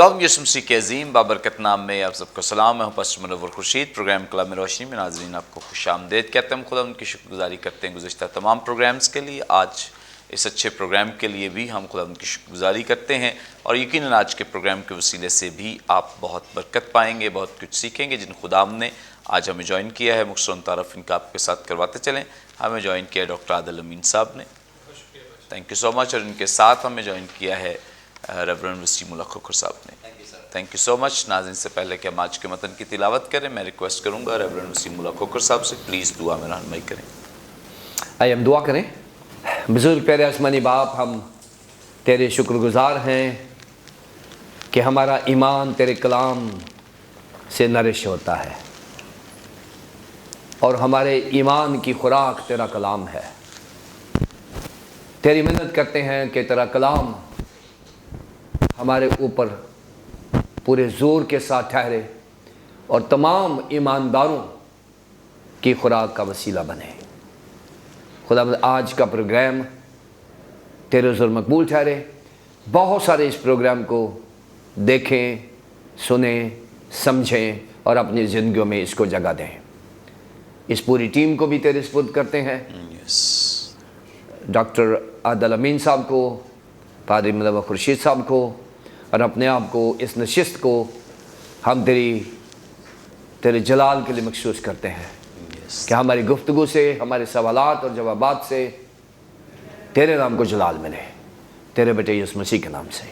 خداوند یسوع مسیح کے عظیم بابرکت نام میں آپ سب کو سلام. میں ہوں پاسٹر منور خورشید. پروگرام کلام روشنی میں ناظرین آپ کو خوش آمدید کہتے ہیں. خداوند کی شکر گزاری کرتے ہیں گزشتہ تمام پروگرامز کے لیے. آج اس اچھے پروگرام کے لیے بھی ہم خداوند کی شکر گزاری کرتے ہیں، اور یقیناً آج کے پروگرام کے وسیلے سے بھی آپ بہت برکت پائیں گے، بہت کچھ سیکھیں گے. جن خداوند نے آج ہمیں جوائن کیا ہے، مختصراً تعارف ان کا آپ کے ساتھ کرواتے چلیں. ہمیں جوائن کیا ہے ڈاکٹر عادل امین صاحب نے، تھینک یو سو مچ. اور ان کے ساتھ ہمیں جوائن کیا ہے ریورنڈ وسیم اللہ کھوکھر صاحب نے. تھینک یو سو مچ. ناظرین سے پہلے کہ ہم آج کے متن کی تلاوت کریں، میں ریکویسٹ کروں گا ریورنڈ وسیم اللہ کھوکھر صاحب سے پلیز دعا میں رہنمائی کریں. آئیے ہم دعا کریں. بزرگ پیارے آسمانی باپ، ہم تیرے شکر گزار ہیں کہ ہمارا ایمان تیرے کلام سے نرش ہوتا ہے، اور ہمارے ایمان کی خوراک تیرا کلام ہے. تیری منت کرتے ہیں کہ تیرا کلام ہمارے اوپر پورے زور کے ساتھ ٹھہرے اور تمام ایمانداروں کی خوراک کا وسیلہ بنے. خدا آج کا پروگرام تیرے حضور مقبول ٹھہرے. بہت سارے اس پروگرام کو دیکھیں، سنیں، سمجھیں اور اپنی زندگیوں میں اس کو جگہ دیں. اس پوری ٹیم کو بھی تیرے سپرد کرتے ہیں. ڈاکٹر عادل امین صاحب کو، پادری منور خورشید صاحب کو، اور اپنے آپ کو، اس نشست کو ہم تیرے جلال کے لیے مخصوص کرتے ہیں کہ ہماری گفتگو سے، ہمارے سوالات اور جوابات سے تیرے نام کو جلال ملے. تیرے بیٹے یسوع مسیح کے نام سے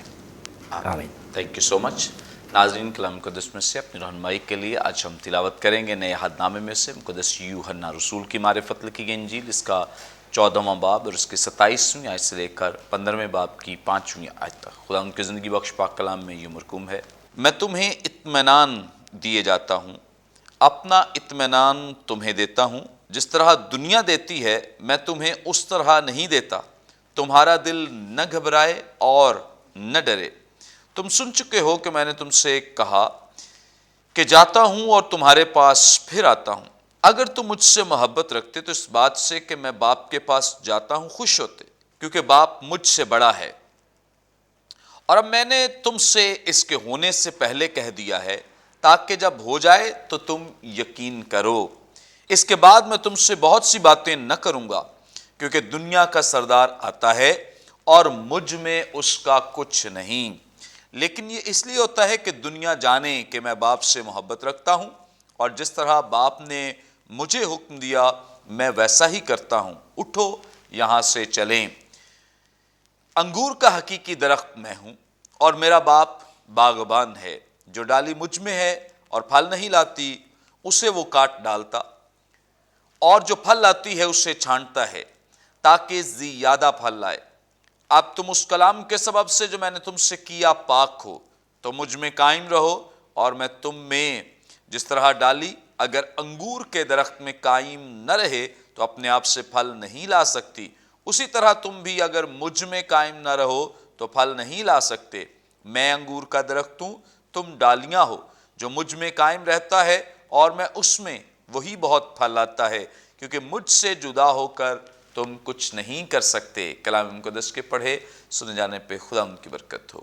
آمین. تھینک یو سو مچ. ناظرین، کلام مقدس میں سے اپنی رہنمائی کے لیے آج ہم تلاوت کریں گے نئے عہد نامے میں سے مقدس یوحنا رسول کی معرفت لکھی گئی انجیل، اس کا 14واں باب اور اس کے 27ویں آیت سے لے کر 15ویں باب کی 5ویں آیت تک. خدا ان کی زندگی بخش پاک کلام میں یہ مرکوم ہے: میں تمہیں اطمینان دیے جاتا ہوں، اپنا اطمینان تمہیں دیتا ہوں. جس طرح دنیا دیتی ہے میں تمہیں اس طرح نہیں دیتا. تمہارا دل نہ گھبرائے اور نہ ڈرے. تم سن چکے ہو کہ میں نے تم سے کہا کہ جاتا ہوں اور تمہارے پاس پھر آتا ہوں. اگر تم مجھ سے محبت رکھتے تو اس بات سے کہ میں باپ کے پاس جاتا ہوں خوش ہوتے، کیونکہ باپ مجھ سے بڑا ہے. اور اب میں نے تم سے اس کے ہونے سے پہلے کہہ دیا ہے تاکہ جب ہو جائے تو تم یقین کرو. اس کے بعد میں تم سے بہت سی باتیں نہ کروں گا، کیونکہ دنیا کا سردار آتا ہے اور مجھ میں اس کا کچھ نہیں، لیکن یہ اس لیے ہوتا ہے کہ دنیا جانے کہ میں باپ سے محبت رکھتا ہوں، اور جس طرح باپ نے مجھے حکم دیا میں ویسا ہی کرتا ہوں. اٹھو یہاں سے چلیں. انگور کا حقیقی درخت میں ہوں اور میرا باپ باغبان ہے. جو ڈالی مجھ میں ہے اور پھل نہیں لاتی اسے وہ کاٹ ڈالتا، اور جو پھل لاتی ہے اسے چھانٹتا ہے تاکہ زیادہ پھل لائے. اب تم اس کلام کے سبب سے جو میں نے تم سے کیا پاک ہو، تو مجھ میں قائم رہو اور میں تم میں. جس طرح ڈالی اگر انگور کے درخت میں قائم نہ رہے تو اپنے آپ سے پھل نہیں لا سکتی، اسی طرح تم بھی اگر مجھ میں قائم نہ رہو تو پھل نہیں لا سکتے. میں انگور کا درخت ہوں، تم ڈالیاں ہو. جو مجھ میں قائم رہتا ہے اور میں اس میں، وہی بہت پھل لاتا ہے، کیونکہ مجھ سے جدا ہو کر تم کچھ نہیں کر سکتے. کلام مقدس کے پڑھے سنے جانے پہ خدا ان کی برکت ہو،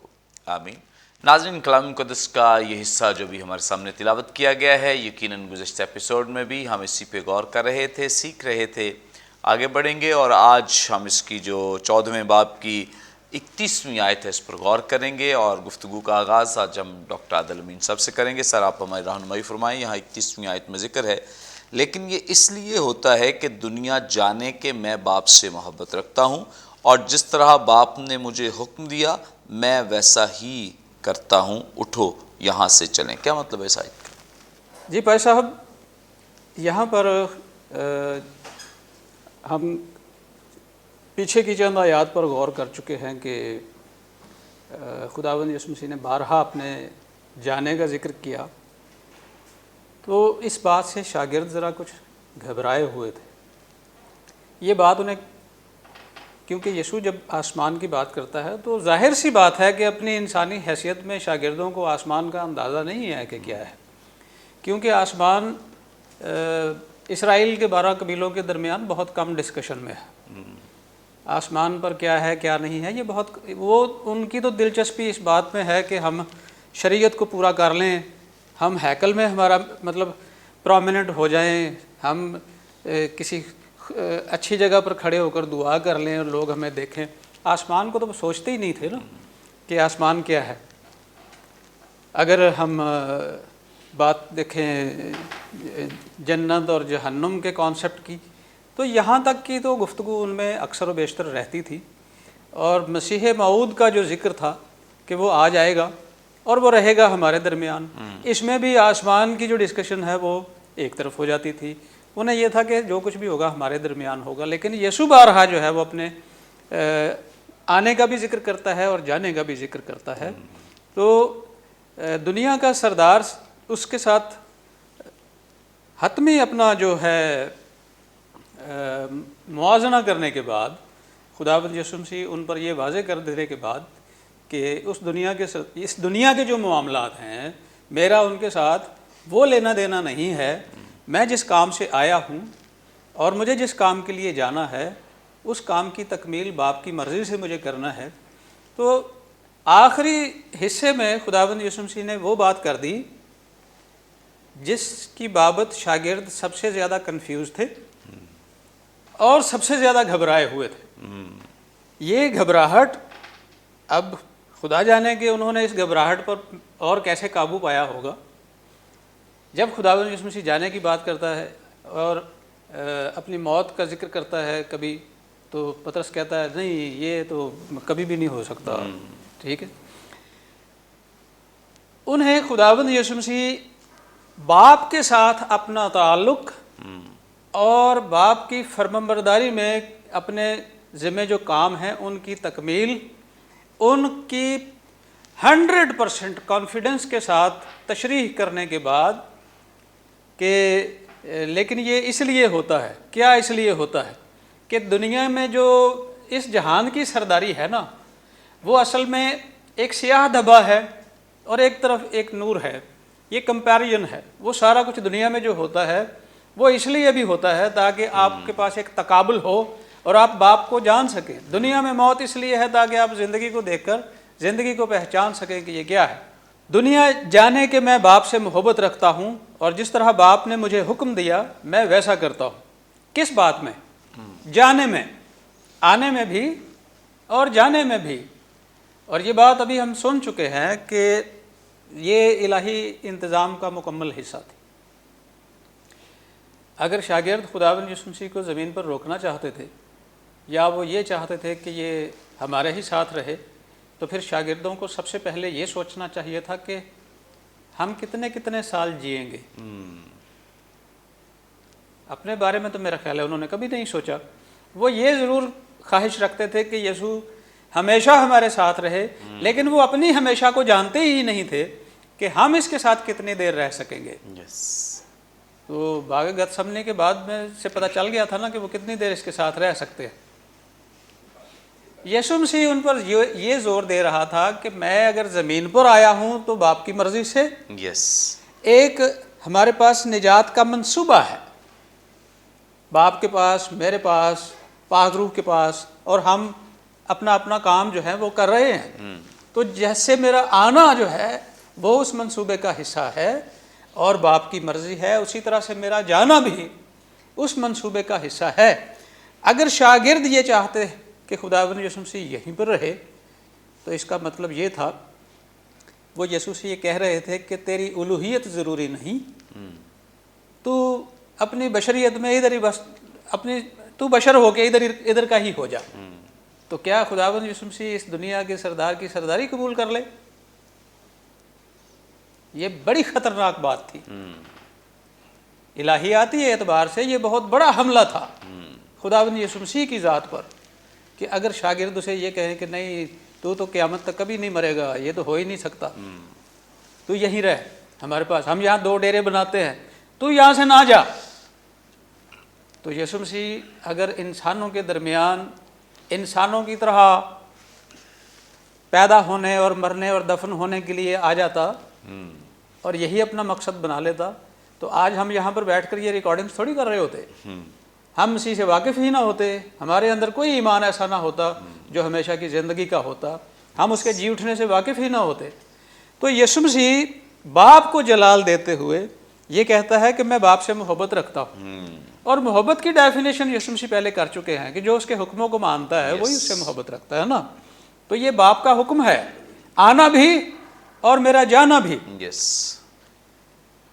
آمین. ناظرین، کلام مقدس کا یہ حصہ جو بھی ہمارے سامنے تلاوت کیا گیا ہے، یقیناً گزشتہ ایپیسوڈ میں بھی ہم اسی پہ غور کر رہے تھے، سیکھ رہے تھے، آگے بڑھیں گے. اور آج ہم اس کی جو 14ویں باب کی 31ویں آیت ہے اس پر غور کریں گے، اور گفتگو کا آغاز آج ہم ڈاکٹر عادل امین صاحب سے کریں گے. سر آپ ہماری رہنمائی فرمائیں. یہاں 31ویں آیت میں ذکر ہے: لیکن یہ اس لیے ہوتا ہے کہ دنیا جانے کہ میں باپ سے محبت رکھتا ہوں، اور جس طرح باپ نے مجھے حکم دیا میں ویسا ہی کرتا ہوں. اٹھو یہاں سے چلیں. کیا مطلب ہے اس آیت کا؟ جی بھائی صاحب، یہاں پر ہم پیچھے کی چند آیات پر غور کر چکے ہیں کہ خداوند یسوع مسیح نے بارہا اپنے جانے کا ذکر کیا، تو اس بات سے شاگرد ذرا کچھ گھبرائے ہوئے تھے. یہ بات انہیں، کیونکہ یسوع جب آسمان کی بات کرتا ہے تو ظاہر سی بات ہے کہ اپنی انسانی حیثیت میں شاگردوں کو آسمان کا اندازہ نہیں ہے کہ کیا ہے، کیونکہ آسمان اسرائیل کے 12 قبیلوں کے درمیان بہت کم ڈسکشن میں ہے. آسمان پر کیا ہے کیا نہیں ہے، یہ بہت، وہ ان کی تو دلچسپی اس بات میں ہے کہ ہم شریعت کو پورا کر لیں, ہم ہیکل میں ہمارا مطلب پرومیننٹ ہو جائیں, ہم کسی اچھی جگہ پر کھڑے ہو کر دعا کر لیں اور لوگ ہمیں دیکھیں. آسمان کو تو وہ سوچتے ہی نہیں تھے نا کہ آسمان کیا ہے. اگر ہم بات دیکھیں جنت اور جہنم کے کانسیپٹ کی, تو یہاں تک کی تو گفتگو ان میں اکثر و بیشتر رہتی تھی. اور مسیح موعود کا جو ذکر تھا کہ وہ آ جائے گا اور وہ رہے گا ہمارے درمیان, اس میں بھی آسمان کی جو ڈسکشن ہے وہ ایک طرف ہو جاتی تھی. انہیں یہ تھا کہ جو کچھ بھی ہوگا ہمارے درمیان ہوگا. لیکن یسوع بارہا جو ہے وہ اپنے آنے کا بھی ذکر کرتا ہے اور جانے کا بھی ذکر کرتا ہے. تو دنیا کا سردار اس کے ساتھ حتمی اپنا جو ہے موازنہ کرنے کے بعد, خداوند یسوع مسیح ان پر یہ واضح کر دینے کے بعد کہ اس دنیا کے جو معاملات ہیں میرا ان کے ساتھ وہ لینا دینا نہیں ہے. میں جس کام سے آیا ہوں اور مجھے جس کام کے لیے جانا ہے اس کام کی تکمیل باپ کی مرضی سے مجھے کرنا ہے. تو آخری حصے میں خداوند یسوع مسیح نے وہ بات کر دی جس کی بابت شاگرد سب سے زیادہ کنفیوز تھے اور سب سے زیادہ گھبرائے ہوئے تھے. یہ گھبراہٹ اب خدا جانے کہ انہوں نے اس گھبراہٹ پر اور کیسے قابو پایا ہوگا. جب خداوند یسوع مسیح جانے کی بات کرتا ہے اور اپنی موت کا ذکر کرتا ہے کبھی, تو پطرس کہتا ہے نہیں یہ تو کبھی بھی نہیں ہو سکتا. ٹھیک ہے, انہیں خداوند یسوع مسیح باپ کے ساتھ اپنا تعلق اور باپ کی فرمانبرداری میں اپنے ذمے جو کام ہیں ان کی تکمیل, ان کی 100% کانفیڈنس کے ساتھ تشریح کرنے کے بعد کہ لیکن یہ اس لیے ہوتا ہے. کیا اس لیے ہوتا ہے کہ دنیا میں جو اس جہان کی سرداری ہے نا وہ اصل میں ایک سیاہ دھبا ہے اور ایک طرف ایک نور ہے. یہ کمپیریزن ہے. وہ سارا کچھ دنیا میں جو ہوتا ہے وہ اس لیے بھی ہوتا ہے تاکہ آپ کے پاس ایک تقابل ہو اور آپ باپ کو جان سکیں. دنیا میں موت اس لیے ہے تاکہ آپ زندگی کو دیکھ کر زندگی کو پہچان سکیں کہ یہ کیا ہے. دنیا جانے کہ میں باپ سے محبت رکھتا ہوں اور جس طرح باپ نے مجھے حکم دیا میں ویسا کرتا ہوں. کس بات میں؟ جانے میں, آنے میں بھی اور جانے میں بھی. اور یہ بات ابھی ہم سن چکے ہیں کہ یہ الہی انتظام کا مکمل حصہ تھی. اگر شاگرد خداوند یسوع مسیح کو زمین پر روکنا چاہتے تھے یا وہ یہ چاہتے تھے کہ یہ ہمارے ہی ساتھ رہے, تو پھر شاگردوں کو سب سے پہلے یہ سوچنا چاہیے تھا کہ ہم کتنے سال جئیں گے. اپنے بارے میں تو میرا خیال ہے انہوں نے کبھی نہیں سوچا. وہ یہ ضرور خواہش رکھتے تھے کہ یسوع ہمیشہ ہمارے ساتھ رہے, لیکن وہ اپنی ہمیشہ کو جانتے ہی نہیں تھے کہ ہم اس کے ساتھ کتنی دیر رہ سکیں گے. تو باغ گتسمنی کے بعد میں سے پتہ چل گیا تھا نا کہ وہ کتنی دیر اس کے ساتھ رہ سکتے ہیں. یسوع مسیح ان پر یہ زور دے رہا تھا کہ میں اگر زمین پر آیا ہوں تو باپ کی مرضی سے ایک ہمارے پاس نجات کا منصوبہ ہے. باپ کے پاس, میرے پاس, پاک روح کے پاس, اور ہم اپنا اپنا کام جو ہے وہ کر رہے ہیں. تو جیسے میرا آنا جو ہے وہ اس منصوبے کا حصہ ہے اور باپ کی مرضی ہے, اسی طرح سے میرا جانا بھی اس منصوبے کا حصہ ہے. اگر شاگرد یہ چاہتے کہ خداوند یسوع مسیح یہیں پر رہے تو اس کا مطلب یہ تھا, وہ یسوع سے یہ کہہ رہے تھے کہ تیری الوہیت ضروری نہیں, تو اپنی بشریت میں ادھر ہی بس تو بشر ہو کے ادھر کا ہی ہو جا. تو کیا خداوند یسوع مسیح اس دنیا کے سردار کی سرداری قبول کر لے؟ یہ بڑی خطرناک بات تھی. الہیاتی اعتبار سے یہ بہت بڑا حملہ تھا خداوند یسوع مسیح کی ذات پر کہ اگر شاگرد اسے یہ کہیں کہ نہیں تو قیامت تک کبھی نہیں مرے گا, یہ تو ہو ہی نہیں سکتا, تو یہیں رہ ہمارے پاس, ہم یہاں 2 ڈیرے بناتے ہیں, تو یہاں سے نہ جا. تو یسوع مسیح اگر انسانوں کے درمیان انسانوں کی طرح پیدا ہونے اور مرنے اور دفن ہونے کے لیے آ جاتا اور یہی اپنا مقصد بنا لیتا, تو آج ہم یہاں پر بیٹھ کر یہ ریکارڈنگز تھوڑی کر رہے ہوتے. ہم مسیح سے واقف ہی نہ ہوتے, ہمارے اندر کوئی ایمان ایسا نہ ہوتا جو ہمیشہ کی زندگی کا ہوتا, ہم اس کے جی اٹھنے سے واقف ہی نہ ہوتے. تو یسوع مسیح باپ کو جلال دیتے ہوئے یہ کہتا ہے کہ میں باپ سے محبت رکھتا ہوں، اور محبت کی ڈیفینیشن یسوع مسیح پہلے کر چکے ہیں کہ جو اس کے حکموں کو مانتا ہے وہی اس سے محبت رکھتا ہے نا. تو یہ باپ کا حکم ہے، آنا بھی اور میرا جانا بھی، Yes.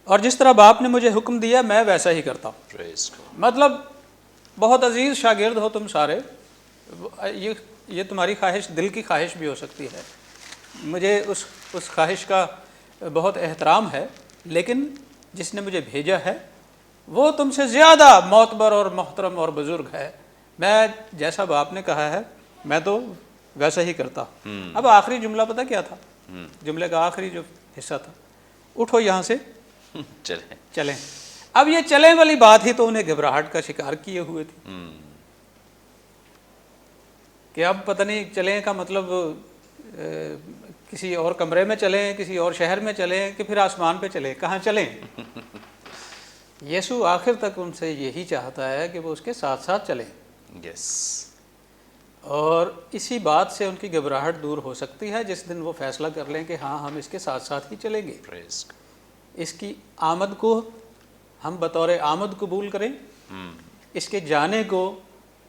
اور جس طرح باپ نے مجھے حکم دیا میں ویسا ہی کرتا ہوں. Praise God. مطلب بہت عزیز شاگرد ہو تم سارے، یہ تمہاری خواہش، دل کی خواہش بھی ہو سکتی ہے، مجھے اس خواہش کا بہت احترام ہے، لیکن جس نے مجھے بھیجا ہے وہ تم سے زیادہ معتبر اور محترم اور بزرگ ہے. میں جیسا باپ نے کہا ہے میں تو ویسا ہی کرتا ہوں. اب آخری جملہ پتہ کیا تھا؟ جملے کا آخری جو حصہ تھا، اٹھو یہاں سے چلیں. اب یہ چلیں والی بات ہی تو انہیں گھبراہٹ کا شکار کیے ہوئے تھی کہ اب پتہ نہیں چلیں کا مطلب کسی اور کمرے میں چلیں، کسی اور شہر میں چلیں، کہ پھر آسمان پہ چلیں، کہاں چلیں. یسوع آخر تک ان سے یہی چاہتا ہے کہ وہ اس کے ساتھ ساتھ چلیں. Yes. اور اسی بات سے ان کی گھبراہٹ دور ہو سکتی ہے جس دن وہ فیصلہ کر لیں کہ ہاں ہم اس کے ساتھ ساتھ ہی چلیں گے. Praise God. اس کی آمد کو ہم بطور آمد قبول کریں، اس کے جانے کو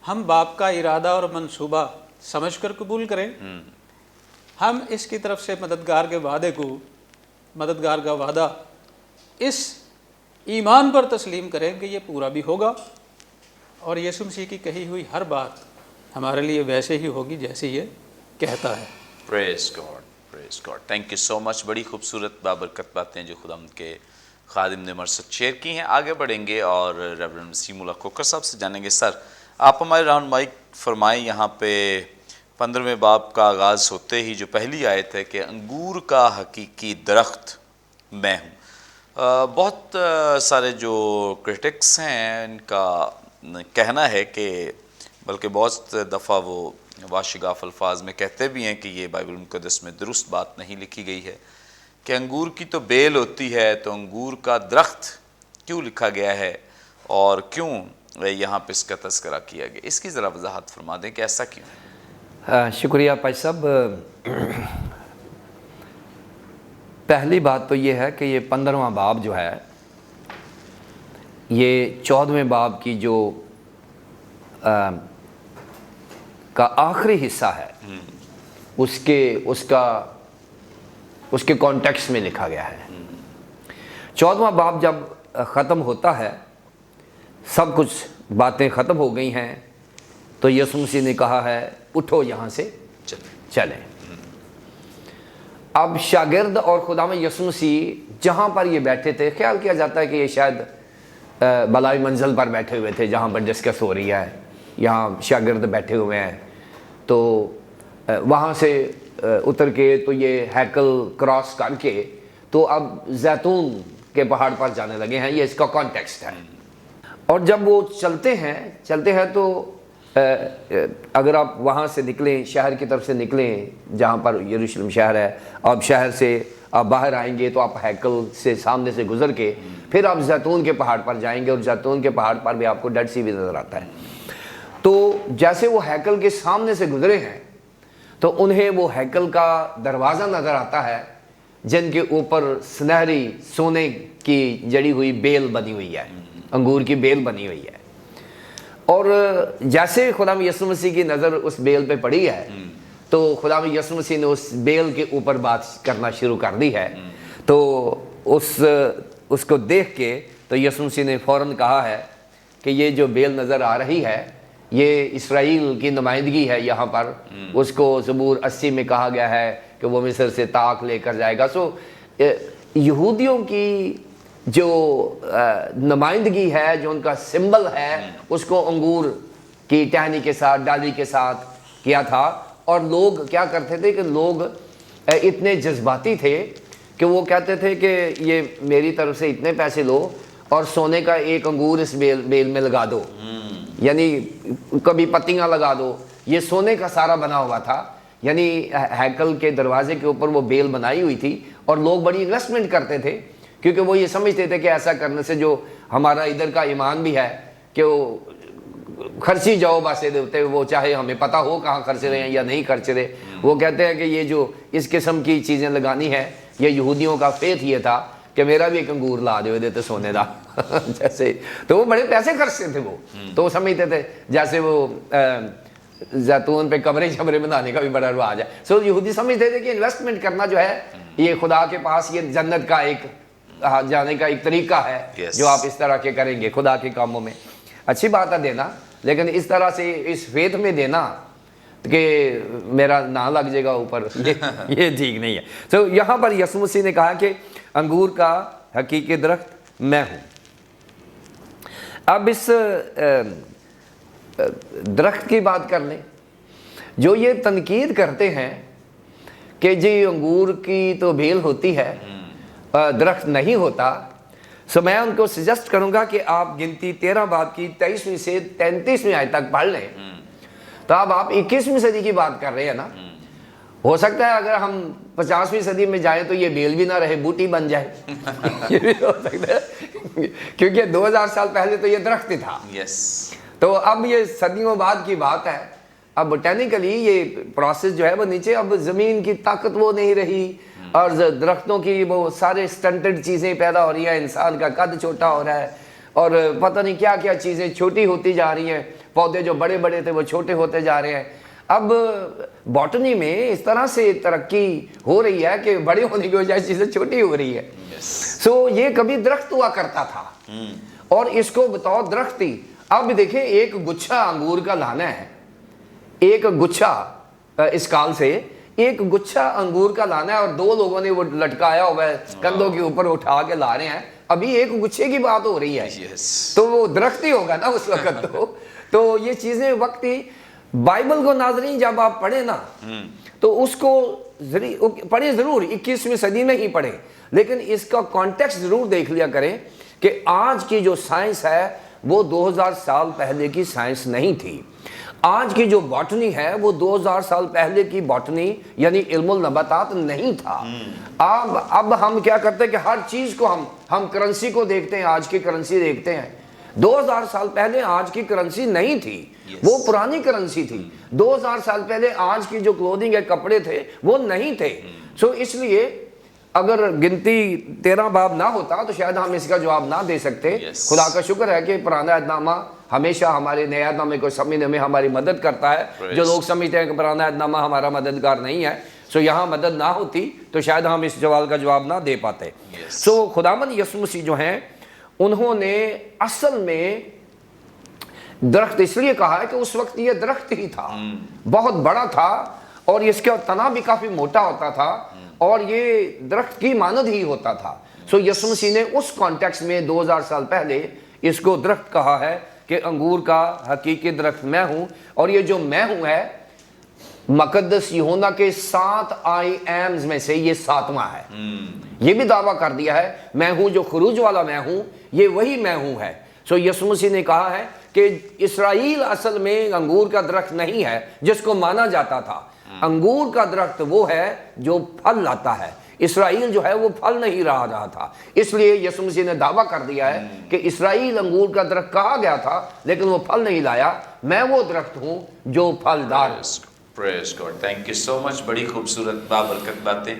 ہم باپ کا ارادہ اور منصوبہ سمجھ کر قبول کریں. ہم اس کی طرف سے مددگار کے وعدے کو، مددگار کا وعدہ اس ایمان پر تسلیم کریں کہ یہ پورا بھی ہوگا، اور یسوع مسیح کی کہی ہوئی ہر بات ہمارے لیے ویسے ہی ہوگی جیسے یہ کہتا ہے. Praise God. Praise God. Thank you so much. بڑی خوبصورت بابرکت باتیں جو خدا کے خادم نے ہمارے ساتھ شیئر کی ہیں. آگے بڑھیں گے اور ریورنڈ وسیم اللہ کوکر صاحب سے جانیں گے. سر آپ ہمارے رہنمائی فرمائیں، یہاں پہ 15ویں باب کا آغاز ہوتے ہی جو پہلی آیت ہے کہ انگور کا حقیقی درخت میں ہوں. بہت سارے جو کرٹکس ہیں ان کا کہنا ہے کہ بلکہ بہت دفعہ وہ واشگاف الفاظ میں کہتے بھی ہیں کہ یہ بائبل مقدس میں درست بات نہیں لکھی گئی ہے کہ انگور کی تو بیل ہوتی ہے، تو انگور کا درخت کیوں لکھا گیا ہے اور کیوں یہاں پہ اس کا تذکرہ کیا گیا. اس کی ذرا وضاحت فرما دیں کہ ایسا کیوں ہے. شکریہ پائی صاحب. پہلی بات تو یہ ہے کہ یہ 15واں باب جو ہے یہ 14ویں باب کی جو کا آخری حصہ ہے اس کے کانٹیکسٹ میں لکھا گیا ہے. 14واں باب جب ختم ہوتا ہے، سب کچھ باتیں ختم ہو گئی ہیں، تو یسوع مسیح نے کہا ہے اٹھو یہاں سے چلیں. اب شاگرد اور خداوند یسوع مسیح جہاں پر یہ بیٹھے تھے، خیال کیا جاتا ہے کہ یہ شاید بالائی منزل پر بیٹھے ہوئے تھے جہاں پر ڈسکس ہو رہی ہے، یہاں شاگرد بیٹھے ہوئے ہیں، تو وہاں سے اتر کے تو یہ ہیکل کراس کر کے تو اب زیتون کے پہاڑ پر جانے لگے ہیں. یہ اس کا کانٹیکسٹ ہے. اور جب وہ چلتے ہیں تو اگر آپ وہاں سے نکلیں، شہر کی طرف سے نکلیں جہاں پر یروشلم شہر ہے، آپ شہر سے آپ باہر آئیں گے تو آپ ہیکل سے سامنے سے گزر کے پھر آپ زیتون کے پہاڑ پر جائیں گے، اور زیتون کے پہاڑ پر بھی آپ کو ڈیڈ سی بھی نظر آتا ہے. تو جیسے وہ ہیکل کے سامنے سے گزرے ہیں تو انہیں وہ ہیکل کا دروازہ نظر آتا ہے جن کے اوپر سنہری سونے کی جڑی ہوئی بیل بنی ہوئی ہے، انگور کی بیل بنی ہوئی ہے. اور جیسے خدا یسوع مسیح کی نظر اس بیل پہ پڑی ہے تو خدا یسوع مسیح نے اس بیل کے اوپر بات کرنا شروع کر دی ہے. تو اس کو دیکھ کے تو یسوع مسیح نے فوراً کہا ہے کہ یہ جو بیل نظر آ رہی ہے یہ اسرائیل کی نمائندگی ہے. یہاں پر اس کو زبور 80 میں کہا گیا ہے کہ وہ مصر سے طاق لے کر جائے گا. سو یہودیوں کی جو نمائندگی ہے، جو ان کا سمبل ہے، اس کو انگور کی ٹہنی کے ساتھ، ڈالی کے ساتھ کیا تھا. اور لوگ کیا کرتے تھے کہ لوگ اتنے جذباتی تھے کہ وہ کہتے تھے کہ یہ میری طرف سے اتنے پیسے لو اور سونے کا ایک انگور اس بیل میں لگا دو، یعنی کبھی پتیاں لگا دو. یہ سونے کا سارا بنا ہوا تھا، یعنی ہیکل کے دروازے کے اوپر وہ بیل بنائی ہوئی تھی، اور لوگ بڑی انویسٹمنٹ کرتے تھے کیونکہ وہ یہ سمجھتے تھے کہ ایسا کرنے سے جو ہمارا ادھر کا ایمان بھی ہے کہ وہ خرچی جاؤ باسے دیتے، وہ چاہے ہمیں پتہ ہو کہاں خرچ رہے ہیں یا نہیں خرچ رہے، وہ کہتے ہیں کہ یہ جو اس قسم کی چیزیں لگانی ہے یہ یہودیوں کا فیتھ یہ تھا کہ میرا بھی ایک انگور لا دے دیتے سونے دا جیسے تو وہ بڑے پیسے خرچتے تھے وہ تو وہ سمجھتے تھے جیسے وہ زیتون پہ کمرے شمرے بنانے کا بھی بڑا رواج ہے. سو یہودی سمجھتے تھے کہ انویسٹمنٹ کرنا جو ہے یہ خدا کے پاس یہ جنت کا ایک جانے کا ایک طریقہ ہے جو آپ اس طرح کے کریں گے خدا کے کاموں میں. اچھی بات ہے دینا, لیکن اس طرح سے اس فیتھ میں دینا کہ میرا نام لگ جائے گا اوپر, یہ ٹھیک نہیں ہے. تو یہاں پر یسوع مسیح نے کہا کہ انگور کا حقیقی درخت میں ہوں. اب اس درخت کی بات کر لیں. جو یہ تنقید کرتے ہیں کہ جی انگور کی تو بیل ہوتی ہے درخت نہیں ہوتا, سو میں ان کو سجیسٹ کروں گا کہ آپ گنتی 13 باب کی 23ویں سے 33ویں آیت تک پڑھ لیں. تو اب آپ 21ویں صدی کی بات کر رہے ہیں نا, ہو سکتا ہے اگر ہم 50ویں صدی میں جائیں تو یہ بیل بھی نہ رہے, بوٹی بن جائے یہ بھی ہو سکتا ہے کیونکہ 2000 سال پہلے تو یہ درخت ہی تھا. تو اب یہ صدیوں بعد کی بات ہے. اب بوٹینیکلی یہ پروسیس جو ہے وہ نیچے اب زمین کی طاقت وہ نہیں رہی اور درختوں کی وہ سارے سٹنٹڈ چیزیں پیدا ہو رہی ہیں, انسان کا قد چھوٹا ہو رہا ہے اور پتہ نہیں کیا کیا چیزیں چھوٹی ہوتی جا رہی ہیں, پودے جو بڑے بڑے تھے وہ چھوٹے ہوتے جا رہے ہیں. اب باٹنی میں اس طرح سے ترقی ہو رہی ہے کہ بڑے ہونے کی وجہ سے چیزیں چھوٹی ہو رہی ہے. سو یہ کبھی درخت ہوا کرتا تھا اور اس کو بطور درخت تھی. اب دیکھیں ایک گچھا انگور کا لانا ہے, ایک گچھا اس کال سے ایک گچھا انگور کا لانا ہے اور 2 لوگوں نے وہ لٹکایا ہوا ہے کندھوں کے اوپر اٹھا کے لا رہے ہیں. ابھی ایک گچھے کی بات ہو رہی ہے تو وہ درخت ہی ہوگا نا اس وقت. تو یہ چیزیں وقتی بائبل کو ناظرین جب آپ پڑھیں نا تو اس کو پڑھیں ضرور, 21ویں صدی میں ہی پڑھیں, لیکن اس کا کانٹیکسٹ ضرور دیکھ لیا کریں کہ آج کی جو سائنس ہے وہ 2000 سال پہلے کی سائنس نہیں تھی. آج کی جو باٹنی ہے وہ 2000 سال پہلے کی باٹنی یعنی علم النباتات نہیں تھا. اب ہم کیا کرتے ہیں کہ ہر چیز کو ہم کرنسی کو دیکھتے ہیں, آج کی کرنسی دیکھتے ہیں. 2000 سال پہلے آج کی کرنسی نہیں تھی, وہ پرانی کرنسی تھی. 2000 سال پہلے آج کی جو کلودنگ ہے کپڑے تھے وہ نہیں تھے. سو اس لیے اگر گنتی 13 باب نہ ہوتا تو شاید ہم اس کا جواب نہ دے سکتے. خدا کا شکر ہے کہ پرانا عہد نامہ ہمیشہ ہمارے نئے عہد نامے کو سمجھنے میں ہماری مدد کرتا ہے. جو لوگ سمجھتے ہیں کہ پرانا عہد نامہ ہمارا مددگار نہیں ہے, سو یہاں مدد نہ ہوتی تو شاید ہم اس سوال کا جواب نہ دے پاتے. سو خداوند یسوع مسیح جو ہیں انہوں نے اصل میں درخت اس لیے کہا ہے کہ اس وقت یہ درخت ہی تھا, بہت بڑا تھا اور اس کا تنا بھی کافی موٹا ہوتا تھا اور یہ درخت کی مانند ہی ہوتا تھا. سو یسوع مسیح نے اس کانٹیکس میں 2000 سال پہلے اس کو درخت کہا ہے کہ انگور کا حقیقی درخت میں ہوں. اور یہ جو میں ہوں ہے مقدس یوحنا کے 7 آئی ایمز میں سے یہ 7واں ہے. یہ بھی دعویٰ کر دیا ہے میں ہوں جو خروج والا میں ہوں, یہ وہی میں ہوں ہے. سو یسوع مسیح نے کہا ہے کہ اسرائیل اصل میں انگور کا درخت نہیں ہے جس کو مانا جاتا تھا. انگور کا درخت وہ ہے جو پھل لاتا ہے. اسرائیل جو ہے وہ پھل نہیں رہا تھا. اس لیے یسوع مسیح نے دعویٰ کر دیا ہے کہ اسرائیل انگور کا درخت کہا گیا تھا لیکن وہ پھل نہیں لایا. میں وہ درخت ہوں جو پھلدار. پریز گاڈ, تھینک یو سو مچ. بڑی خوبصورت بابرکت باتیں.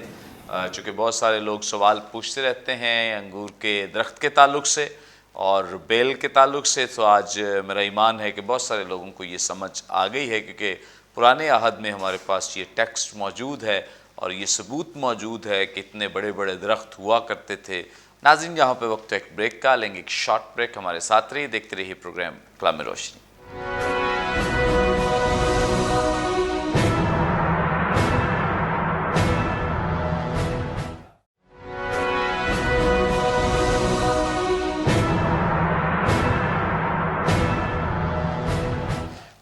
چونکہ بہت سارے لوگ سوال پوچھتے رہتے ہیں انگور کے درخت کے تعلق سے اور بیل کے تعلق سے, تو آج میرا ایمان ہے کہ بہت سارے لوگوں کو یہ سمجھ آ گئی ہے کیونکہ پرانے عہد میں ہمارے پاس یہ ٹیکسٹ موجود ہے اور یہ ثبوت موجود ہے کہ اتنے بڑے بڑے درخت ہوا کرتے تھے. ناظرین یہاں پہ وقت ایک بریک کا, لیں گے ایک شارٹ بریک. ہمارے ساتھ رہیے, دیکھتے رہیے پروگرام کلام روشنی.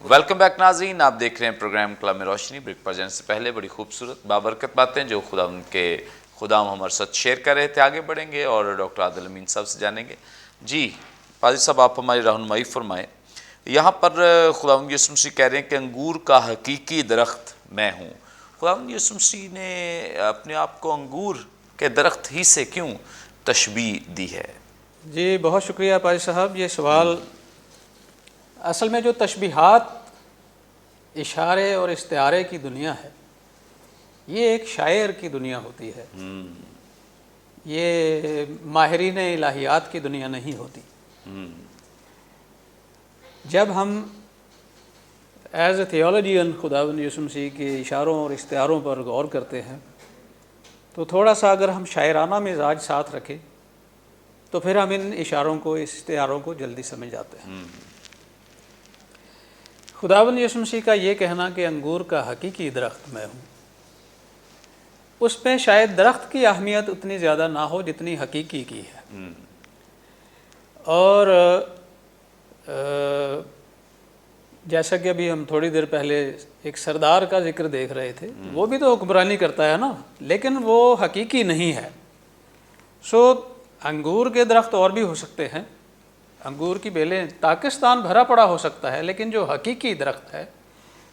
ویلکم بیک ناظرین, آپ دیکھ رہے ہیں پروگرام کلام روشنی. بریک پر جانے سے پہلے بڑی خوبصورت بابرکت باتیں جو خدا ان کے خدام ہمارے ساتھ شیئر کر رہے تھے آگے بڑھیں گے اور ڈاکٹر عادل امین صاحب سے جانیں گے. جی پادری صاحب, آپ ہماری رہنمائی فرمائیں. یہاں پر خداوند یسوع مسیح کہہ رہے ہیں کہ انگور کا حقیقی درخت میں ہوں. خداوند یسوع مسیح نے اپنے آپ کو انگور کے درخت ہی سے کیوں تشبیہ دی ہے؟ جی بہت شکریہ پادری صاحب. یہ سوال اصل میں جو تشبیہات اشارے اور استعارے کی دنیا ہے یہ ایک شاعر کی دنیا ہوتی ہے. یہ ماہرین الہیات کی دنیا نہیں ہوتی. جب ہم ایز اے تھیولوجین خداوند یسوع مسیح کے اشاروں اور استعاروں پر غور کرتے ہیں تو تھوڑا سا اگر ہم شاعرانہ مزاج ساتھ رکھیں تو پھر ہم ان اشاروں کو، اس استعاروں کو جلدی سمجھ جاتے ہیں. خداوند یسوع مسیح کا یہ کہنا کہ انگور کا حقیقی درخت میں ہوں، اس میں شاید درخت کی اہمیت اتنی زیادہ نہ ہو جتنی حقیقی کی ہے. اور جیسا کہ ابھی ہم تھوڑی دیر پہلے ایک سردار کا ذکر دیکھ رہے تھے، وہ بھی تو حکمرانی کرتا ہے نا، لیکن وہ حقیقی نہیں ہے. انگور کے درخت اور بھی ہو سکتے ہیں، انگور کی بیلیں، پاکستان بھرا پڑا ہو سکتا ہے، لیکن جو حقیقی درخت ہے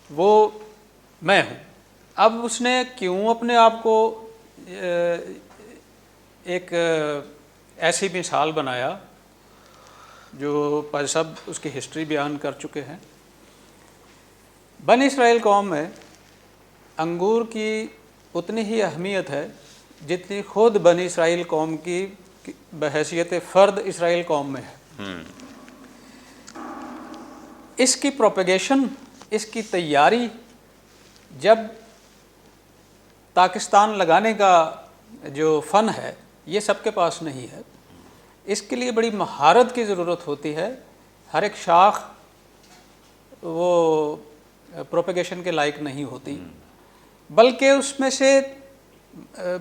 وہ میں ہوں. اب اس نے کیوں اپنے آپ کو ایک ایسی مثال بنایا جو پادری صاحب اس کی ہسٹری بیان کر چکے ہیں. بنی اسرائیل قوم میں انگور کی اتنی ہی اہمیت ہے جتنی خود بنی اسرائیل قوم کی بحیثیت فرد اسرائیل قوم میں ہے. اس کی پروپیگیشن، اس کی تیاری جب پاکستان لگانے کا جو فن ہے یہ سب کے پاس نہیں ہے. اس کے لیے بڑی مہارت کی ضرورت ہوتی ہے. ہر ایک شاخ وہ پروپیگیشن کے لائق نہیں ہوتی، بلکہ اس میں سے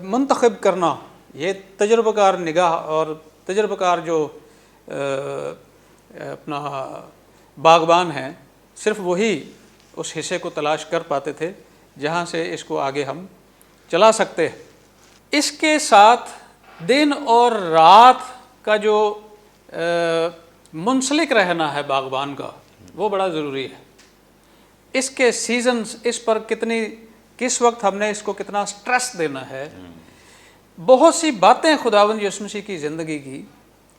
منتخب کرنا، یہ تجربہ کار نگاہ اور تجربہ کار جو اپنا باغبان ہیں، صرف وہی اس حصے کو تلاش کر پاتے تھے جہاں سے اس کو آگے ہم چلا سکتے ہیں. اس کے ساتھ دن اور رات کا جو منسلک رہنا ہے باغبان کا، وہ بڑا ضروری ہے. اس کے سیزنز، اس پر کس وقت ہم نے اس کو کتنا سٹریس دینا ہے. بہت سی باتیں خداوند یسوع مسیح کی زندگی کی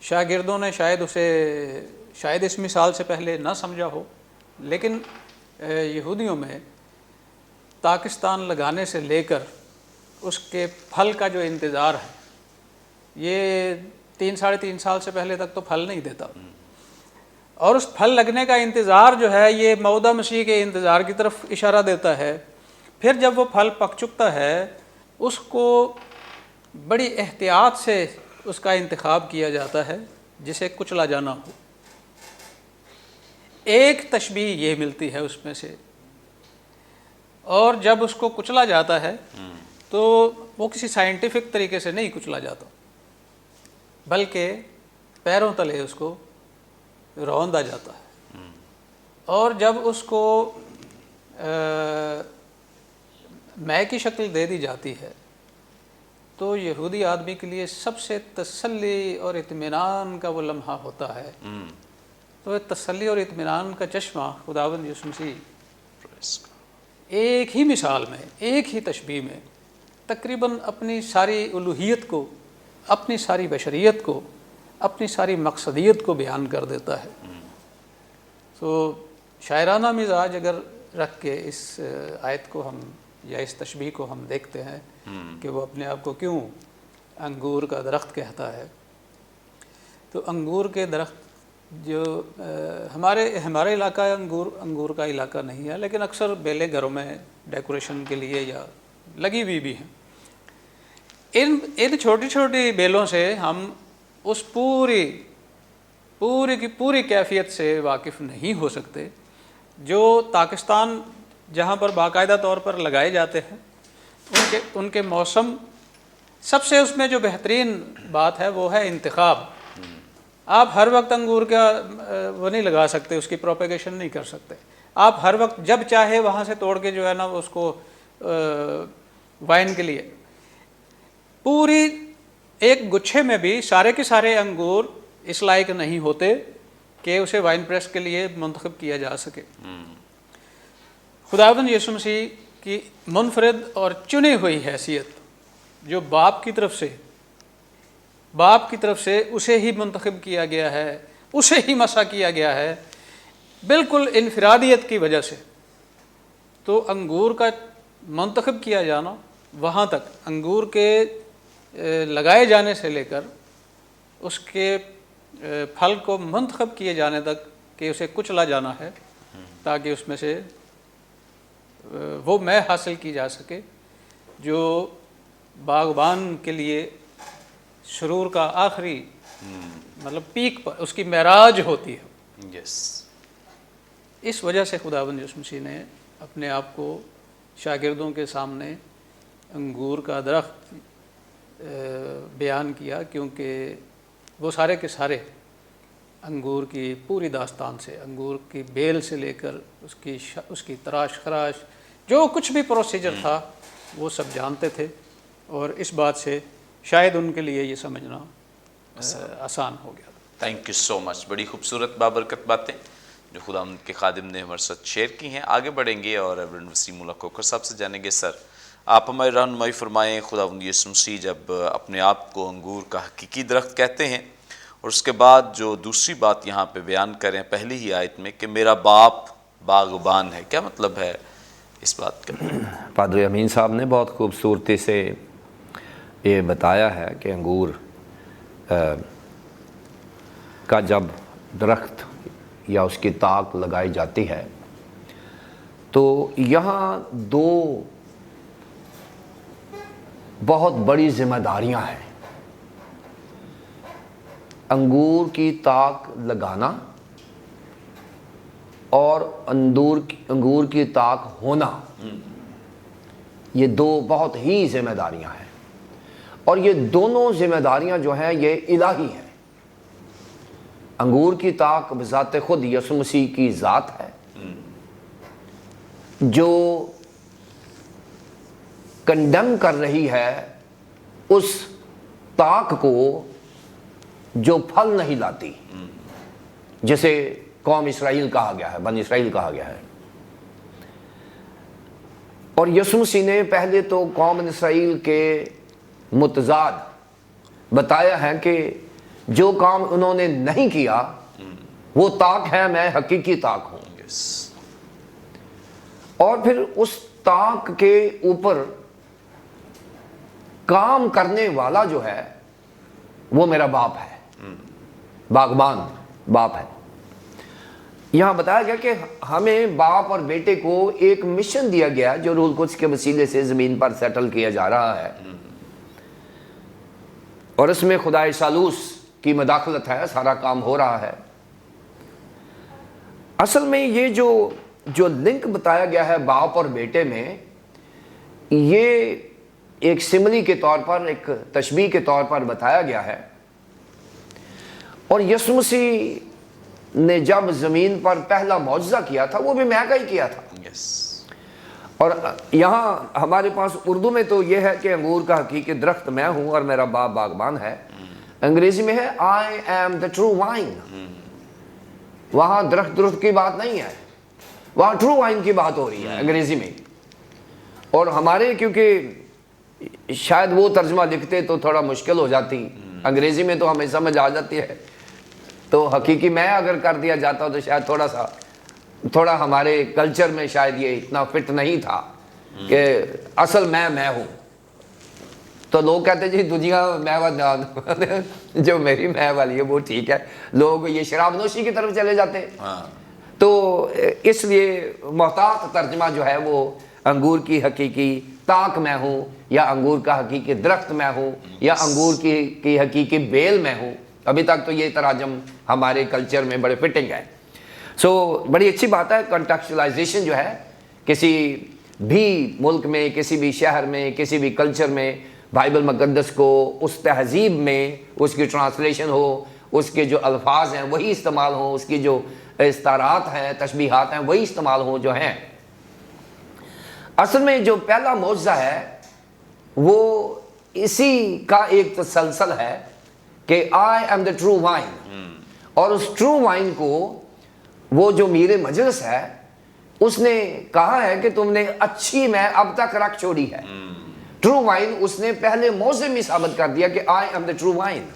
شاگردوں نے شاید اس مثال سے پہلے نہ سمجھا ہو، لیکن یہودیوں میں پاکستان لگانے سے لے کر اس کے پھل کا جو انتظار ہے، یہ 3-3.5 سال سے پہلے تک تو پھل نہیں دیتا، اور اس پھل لگنے کا انتظار جو ہے یہ موعودہ مسیح کے انتظار کی طرف اشارہ دیتا ہے. پھر جب وہ پھل پک چکتا ہے اس کو بڑی احتیاط سے اس کا انتخاب کیا جاتا ہے جسے کچلا جانا ہو. ایک تشبیہ یہ ملتی ہے اس میں سے، اور جب اس کو کچلا جاتا ہے تو وہ کسی سائنٹیفک طریقے سے نہیں کچلا جاتا، بلکہ پیروں تلے اس کو روندا جاتا ہے. اور جب اس کو مے کی شکل دے دی جاتی ہے تو یہودی آدمی کے لیے سب سے تسلی اور اطمینان کا وہ لمحہ ہوتا ہے. تو تسلی اور اطمینان کا چشمہ خداوند یسوع مسیح ایک ہی مثال میں، ایک ہی تشبیہ میں تقریباً اپنی ساری الوہیت کو، اپنی ساری بشریت کو، اپنی ساری مقصدیت کو بیان کر دیتا ہے. تو شاعرانہ مزاج اگر رکھ کے اس آیت کو ہم یا اس تشبیہ کو ہم دیکھتے ہیں کہ وہ اپنے آپ کو کیوں انگور کا درخت کہتا ہے، تو انگور کے درخت جو ہمارے علاقہ انگور کا علاقہ نہیں ہے، لیکن اکثر بیلیں گھروں میں ڈیکوریشن کے لیے یا لگی ہوئی بھی ہیں. ان چھوٹی چھوٹی بیلوں سے ہم اس پوری کیفیت سے واقف نہیں ہو سکتے جو پاکستان جہاں پر باقاعدہ طور پر لگائے جاتے ہیں ان کے موسم. سب سے اس میں جو بہترین بات ہے وہ ہے انتخاب. آپ ہر وقت انگور کا وہ نہیں لگا سکتے، اس کی پروپیگیشن نہیں کر سکتے. آپ ہر وقت جب چاہے وہاں سے توڑ کے جو ہے نا اس کو وائن کے لیے، پوری ایک گچھے میں بھی سارے کے سارے انگور اس لائق نہیں ہوتے کہ اسے وائن پریس کے لیے منتخب کیا جا سکے. خداوند یسوع مسیح کی منفرد اور چنی ہوئی حیثیت جو باپ کی طرف سے اسے ہی منتخب کیا گیا ہے، اسے ہی مسح کیا گیا ہے، بالکل انفرادیت کی وجہ سے. تو انگور کا منتخب کیا جانا، وہاں تک انگور کے لگائے جانے سے لے کر اس کے پھل کو منتخب کیے جانے تک کہ اسے کچلا جانا ہے تاکہ اس میں سے وہ مے حاصل کی جا سکے جو باغبان کے لیے سرور کا آخری مطلب پیک پر اس کی معراج ہوتی ہے۔ یس، اس وجہ سے خداوند یسوع مسیح نے اپنے آپ کو شاگردوں کے سامنے انگور کا درخت بیان کیا، کیونکہ وہ سارے کے سارے انگور کی پوری داستان سے، انگور کی بیل سے لے کر اس کی تراش خراش جو کچھ بھی پروسیجر تھا وہ سب جانتے تھے، اور اس بات سے شاید ان کے لیے یہ سمجھنا آسان ہو گیا۔ تھینک یو سو مچ، بڑی خوبصورت بابرکت باتیں جو خدا ان کے خادم نے ہمارے ساتھ شیئر کی ہیں۔ آگے بڑھیں گے اور ریورنڈ وسیم اللہ کوکر صاحب سے جانیں گے۔ سر، آپ ہماری رہنمائی فرمائیں، خداوند یسوع مسیح جب اپنے آپ کو انگور کا حقیقی درخت کہتے ہیں، اور اس کے بعد جو دوسری بات یہاں پہ بیان کریں پہلی ہی آیت میں کہ میرا باپ باغبان ہے، کیا مطلب ہے اس بات کا؟ پادری امین صاحب نے بہت خوبصورتی سے یہ بتایا ہے کہ انگور کا جب درخت یا اس کی تاک لگائی جاتی ہے تو یہاں دو بہت بڑی ذمہ داریاں ہیں، انگور کی تاک لگانا اور انگور کی تاک ہونا، یہ دو بہت ہی ذمہ داریاں ہیں، اور یہ دونوں ذمہ داریاں جو ہیں یہ الہی ہیں۔ انگور کی تاک بذات خود یسوع مسیح کی ذات ہے جو کنڈم کر رہی ہے اس تاک کو جو پھل نہیں لاتی، جسے قوم اسرائیل کہا گیا ہے، بنی اسرائیل کہا گیا ہے۔ اور یسوع مسیح نے پہلے تو قوم اسرائیل کے متضاد بتایا ہے کہ جو کام انہوں نے نہیں کیا وہ تاک ہے، میں حقیقی تاک ہوں۔ اور پھر اس تاک کے اوپر کام کرنے والا جو ہے وہ میرا باپ ہے، باغبان باپ ہے۔ یہاں بتایا گیا کہ ہمیں باپ اور بیٹے کو ایک مشن دیا گیا جو روح القدس کے وسیلے سے زمین پر سیٹل کیا جا رہا ہے، اور اس میں خدا ثالوث کی مداخلت ہے، سارا کام ہو رہا ہے۔ اصل میں یہ جو لنک بتایا گیا ہے باپ اور بیٹے میں، یہ ایک سملی کے طور پر، ایک تشبیہ کے طور پر بتایا گیا ہے۔ اور یسوع مسیح نے جب زمین پر پہلا معجزہ کیا تھا وہ بھی میں کا ہی کیا تھا۔ اور یہاں ہمارے پاس اردو میں تو یہ ہے کہ انگور کا حقیقی درخت میں ہوں اور میرا باپ باغبان ہے، انگریزی میں ہے I am the true vine۔ وہاں درخت کی بات نہیں ہے، وہاں ٹرو وائن کی بات ہو رہی ہے انگریزی میں۔ اور ہمارے کیونکہ شاید وہ ترجمہ لکھتے تو تھوڑا مشکل ہو جاتی، انگریزی میں تو ہمیں سمجھ آ جاتی ہے، تو حقیقی میں اگر کر دیا جاتا تو شاید تھوڑا ہمارے کلچر میں شاید یہ اتنا فٹ نہیں تھا کہ اصل میں ہوں۔ تو لوگ کہتے جی دنیا میں جو میری میں والی ہے وہ ٹھیک ہے، لوگ یہ شراب نوشی کی طرف چلے جاتے ہیں۔ تو اس لیے محتاط ترجمہ جو ہے وہ انگور کی حقیقی تاک میں ہوں، یا انگور کا حقیقی درخت میں ہوں، یا انگور کی حقیقی بیل میں ہوں۔ ابھی تک تو یہ تراجم ہمارے کلچر میں بڑے فٹنگ ہے۔ سو بڑی اچھی بات ہے، کنٹیکسچلائزیشن جو ہے کسی بھی ملک میں، کسی بھی شہر میں، کسی بھی کلچر میں بائبل مقدس کو اس تہذیب میں اس کی ٹرانسلیشن ہو، اس کے جو الفاظ ہیں وہی استعمال ہوں، اس کی جو استعارات ہیں، تشبیہات ہیں وہی استعمال ہوں جو ہیں۔ اصل میں جو پہلا معجزہ ہے وہ اسی کا ایک تسلسل ہے کہ I am the true vine، اور اس ٹرو وائن کو وہ جو میر مجلس ہے اس نے کہا ہے کہ تم نے اچھی میں اب تک رکھ چھوڑی ہے۔ ٹرو وائن اس نے پہلے موضع میں ثابت کر دیا کہ I am the true vine،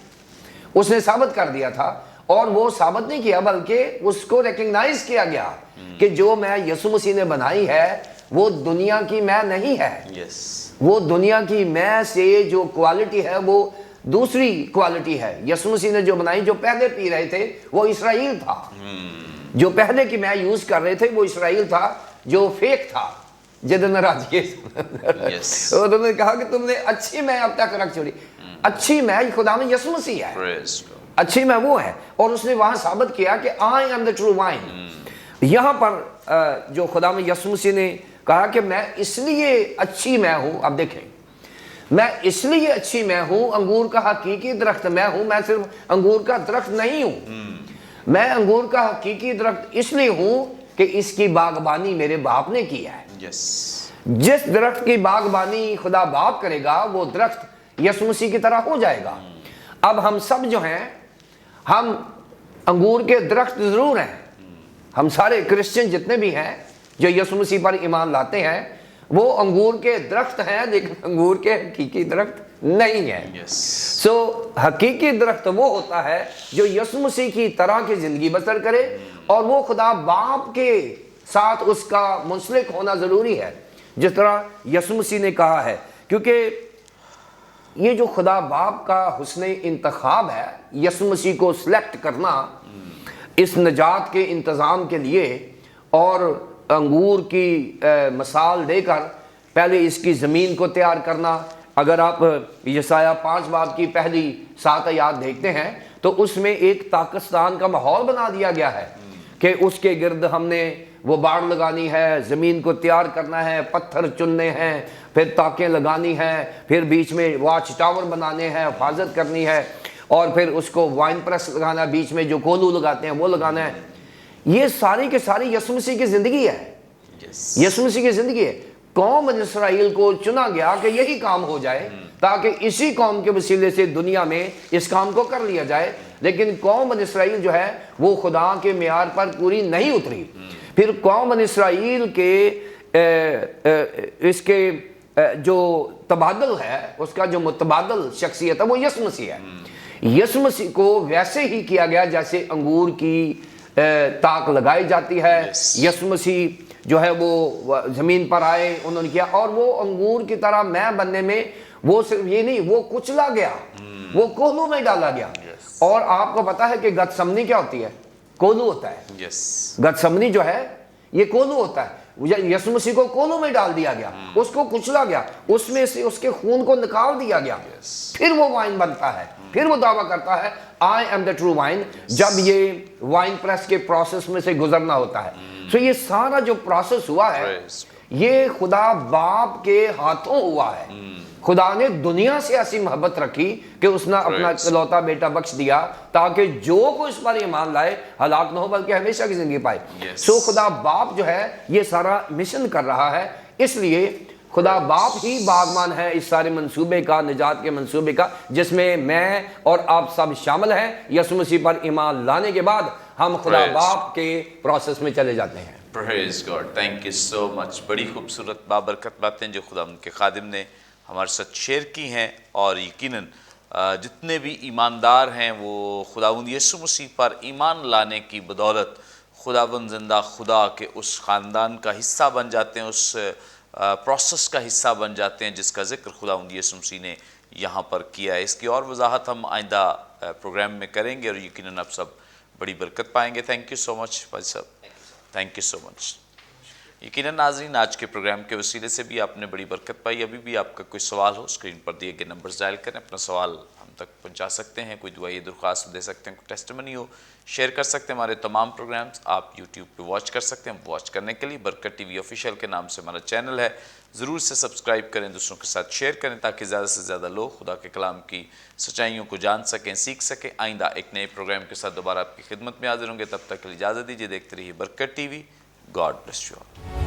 اس نے ثابت کر دیا تھا، اور وہ ثابت نہیں کیا بلکہ اس کو ریکگنائز کیا گیا کہ جو میں یسوع مسیح نے بنائی ہے وہ دنیا کی میں نہیں ہے. Yes. وہ دنیا کی میں سے جو کوالٹی ہے وہ دوسری کوالٹی ہے. یسوع مسیح نے جو بنائی, جو پہلے پی رہے تھے وہ اسرائیل تھا. جو پہلے کی میں یوز کر رہے تھے وہ اسرائیل تھا جو فیک تھا. جدن راجی انہوں نے کہا کہ تم نے اچھی میں اب تک رکھ چھوڑی. اچھی میں خدا میں یسوع مسیح ہے, اچھی میں وہ ہے. اور اس نے وہاں ثابت کیا کہ I am the true wine. یہاں پر جو خدا میں یسوع مسیح نے کہا کہ میں اس لیے اچھی میں ہوں. اب دیکھیں, میں اس لیے اچھی میں ہوں, انگور کا حقیقی درخت میں ہوں. میں صرف انگور کا درخت نہیں ہوں, میں انگور کا حقیقی درخت اس لیے ہوں کہ اس کی باغبانی میرے باپ نے کی ہے. جس درخت کی باغبانی خدا باپ کرے گا وہ درخت یسوع مسیح کی طرح ہو جائے گا. اب ہم سب جو ہیں ہم انگور کے درخت ضرور ہیں. ہم سارے کرسچن جتنے بھی ہیں جو یسوع مسیح پر ایمان لاتے ہیں وہ انگور کے درخت ہیں, لیکن انگور کے حقیقی درخت نہیں ہیں. سو حقیقی درخت وہ ہوتا ہے جو یسوع مسیح کی طرح کی زندگی بسر کرے, اور وہ خدا باپ کے ساتھ اس کا منسلک ہونا ضروری ہے جس طرح یسوع مسیح نے کہا ہے. کیونکہ یہ جو خدا باپ کا حسن انتخاب ہے, یسوع مسیح کو سلیکٹ کرنا اس نجات کے انتظام کے لیے, اور انگور کی مثال دے کر پہلے اس کی زمین کو تیار کرنا. اگر آپ یسایہ 5 باب کی پہلی 7 آیات دیکھتے ہیں تو اس میں ایک پاکستان کا ماحول بنا دیا گیا ہے کہ اس کے گرد ہم نے وہ باڑ لگانی ہے, زمین کو تیار کرنا ہے, پتھر چننے ہیں, پھر تاکیں لگانی ہیں, پھر بیچ میں واچ ٹاور بنانے ہیں, حفاظت کرنی ہے, اور پھر اس کو وائن پریس لگانا, بیچ میں جو کولو لگاتے ہیں وہ لگانا ہے. یہ ساری کے ساری یسوع مسیح کی زندگی ہے. یسوع مسیح کی زندگی ہے. قوم بنی اسرائیل کو چنا گیا کہ یہی کام ہو جائے تاکہ اسی قوم کے وسیلے سے دنیا میں اس کام کو کر لیا جائے. لیکن قوم بنی اسرائیل جو ہے وہ خدا کے معیار پر پوری نہیں اتری. پھر قوم بنی اسرائیل کے اس کے جو تبادل ہے, اس کا جو متبادل شخصیت ہے وہ یسوع مسیح ہے. یسوع مسیح کو ویسے ہی کیا گیا جیسے انگور کی تاک لگائی جاتی ہے. یسوع مسیح جو ہے وہ زمین پر آئے, انہوں نے کیا, اور وہ انگور کی طرح میں بننے میں وہ صرف یہ نہیں, وہ کچلا گیا, وہ کولو میں ڈالا گیا. اور آپ کو پتا ہے کہ گتسمنی کیا ہوتی ہے؟ کولو ہوتا ہے. گتسمنی جو ہے یہ کولو ہوتا ہے. یسوع مسیح کو کولو میں ڈال دیا گیا, اس کو کچلا گیا, اس میں سے اس کے خون کو نکال دیا گیا, پھر وہ وائن بنتا ہے. پھر وہ دعویٰ کرتا ہے I am the true wine, جب یہ وائن پریس کے پروسیس میں سے گزرنا ہوتا ہے. تو یہ سارا جو پروسیس ہوا ہے یہ خدا باپ کے ہاتھوں ہوا ہے. خدا نے دنیا سے ایسی محبت رکھی کہ اس نے اپنا اکلوتا بیٹا بخش دیا تاکہ جو کوئی اس پر ایمان لائے ہلاک نہ ہو بلکہ ہمیشہ کی زندگی پائے. سو خدا باپ جو ہے یہ سارا مشن کر رہا ہے. اس لیے خدا باپ ہی باغبان ہے اس سارے منصوبے کا, نجات کے منصوبے کا, جس میں اور آپ سب شامل ہیں. یسوع مسیح پر ایمان لانے کے بعد ہم خدا باپ کے پروسیس میں چلے جاتے ہیں. پریز گاڈ, تھینک یو سو مچ. بڑی خوبصورت بابرکت باتیں جو خدا ان کے خادم نے ہمارے ساتھ شیئر کی ہیں, اور یقیناً جتنے بھی ایماندار ہیں وہ خداوند یسوع مسیح پر ایمان لانے کی بدولت خداوند زندہ خدا کے اس خاندان کا حصہ بن جاتے ہیں, اس پروسیس کا حصہ بن جاتے ہیں جس کا ذکر خداوند یسوع مسیح نے یہاں پر کیا ہے. اس کی اور وضاحت ہم آئندہ پروگرام میں کریں گے, اور یقیناً آپ سب بڑی برکت پائیں گے. تھینک یو سو مچ بھائی صاحب, تھینک یو سو مچ. یقیناً ناظرین آج کے پروگرام کے وسیلے سے بھی آپ نے بڑی برکت پائی. ابھی بھی آپ کا کوئی سوال ہو اسکرین پر دیے گئے نمبرز ڈائل کریں, اپنا سوال ہم تک پہنچا سکتے ہیں. کوئی دعائی درخواست دے سکتے ہیں, کوئی ٹیسٹمنی ہو شیئر کر سکتے ہیں. ہمارے تمام پروگرامز آپ یوٹیوب پہ واچ کر سکتے ہیں. واچ کرنے کے لیے برکت ٹی وی آفیشیل کے نام سے ہمارا چینل ہے, ضرور سے سبسکرائب کریں, دوسروں کے ساتھ شیئر کریں تاکہ زیادہ سے زیادہ لوگ خدا کے کلام کی سچائیوں کو جان سکیں, سیکھ سکیں. آئندہ ایک نئے پروگرام کے ساتھ دوبارہ آپ کی خدمت میں حاضر ہوں گے. تب تک کے لیے اجازت دیجیے. دیکھتے رہیے برکت T V. God bless you all.